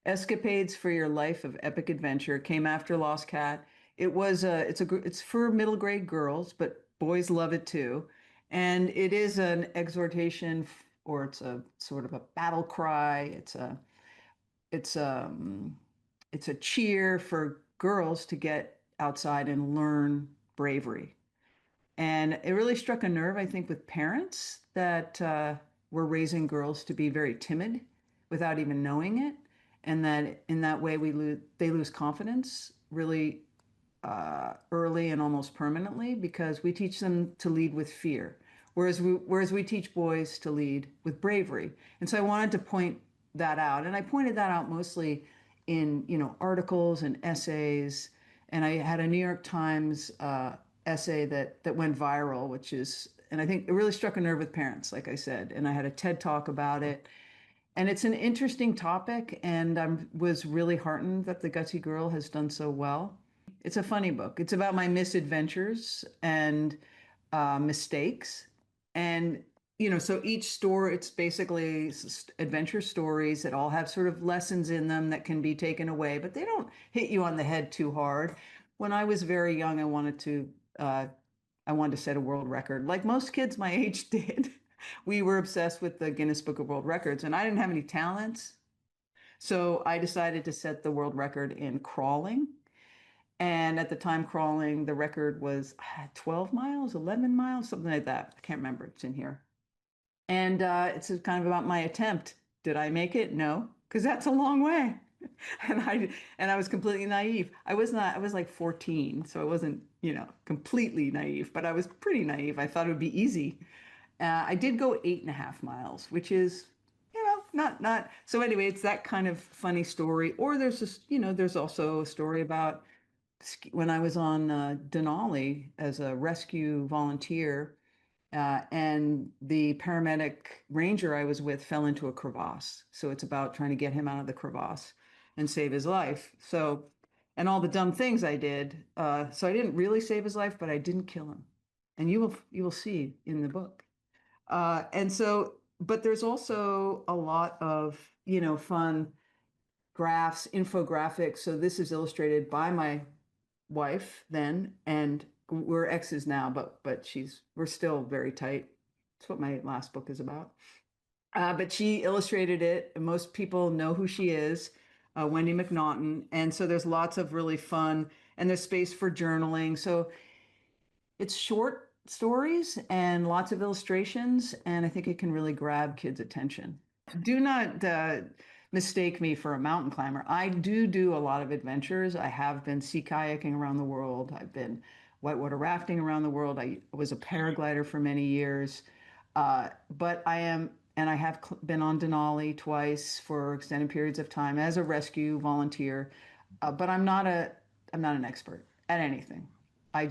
Escapades for Your Life of Epic Adventure came after Lost Cat. It's for middle grade girls, but boys love it too. And it is an exhortation or it's a sort of a battle cry. It's it's a cheer for girls to get outside and learn bravery. And it really struck a nerve, I think, with parents that were raising girls to be very timid without even knowing it, and that in that way they lose confidence really early and almost permanently because we teach them to lead with fear, whereas we teach boys to lead with bravery. And so I wanted to point that out, and I pointed that out mostly in articles and essays. And I had a New York Times essay that went viral, and I think it really struck a nerve with parents, like I said. And I had a TED talk about it. And it's an interesting topic, and I was really heartened that the Gutsy Girl has done so well. It's a funny book. It's about my misadventures and mistakes. And, so each story, it's basically adventure stories that all have sort of lessons in them that can be taken away, but they don't hit you on the head too hard. When I was very young, I wanted to set a world record, like most kids my age did. We were obsessed with the Guinness Book of World Records, and I didn't have any talents. So I decided to set the world record in crawling. And at the time, crawling, the record was 12 miles, 11 miles, something like that. I can't remember. It's in here. And it's kind of about my attempt. Did I make it? No, because that's a long way. And I was completely naive. I was like 14, so I wasn't, completely naive, but I was pretty naive. I thought it would be easy. I did go 8.5 miles, which is, not. So anyway, it's that kind of funny story. Or there's also a story about when I was on Denali as a rescue volunteer, and the paramedic ranger I was with fell into a crevasse. So it's about trying to get him out of the crevasse and save his life. So, and all the dumb things I did. So I didn't really save his life, but I didn't kill him. And you will see in the book. But there's also a lot of, fun graphs, infographics. So this is illustrated by my wife then, and we're exes now, but we're still very tight. That's what my last book is about. But she illustrated it. And most people know who she is, Wendy McNaughton. And so there's lots of really fun, and there's space for journaling. So it's short stories and lots of illustrations, and I think it can really grab kids' attention. Do not mistake me for a mountain climber. I do a lot of adventures. I have been sea kayaking around the world. I've been whitewater rafting around the world. I was a paraglider for many years. But I have been on Denali twice for extended periods of time as a rescue volunteer. But I'm not an expert at anything. I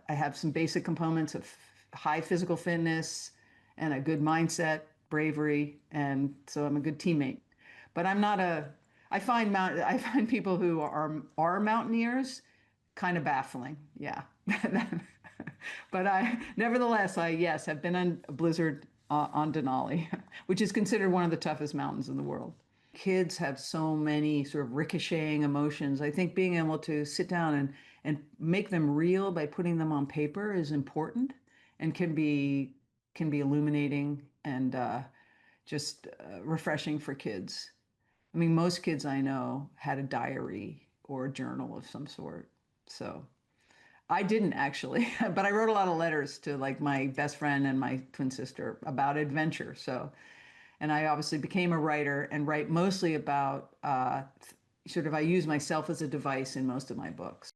have some basic components of high physical fitness and a good mindset, bravery, and so I'm a good teammate. But I'm not a. I find people who are mountaineers kind of baffling. Yeah. But nevertheless, yes, have been on a blizzard on Denali, which is considered one of the toughest mountains in the world. Kids have so many sort of ricocheting emotions. I think being able to sit down and make them real by putting them on paper is important and can be illuminating and just refreshing for kids. I mean, most kids I know had a diary or a journal of some sort. So I didn't actually, but I wrote a lot of letters to like my best friend and my twin sister about adventure. So, and I obviously became a writer and write mostly about sort of, I use myself as a device in most of my books.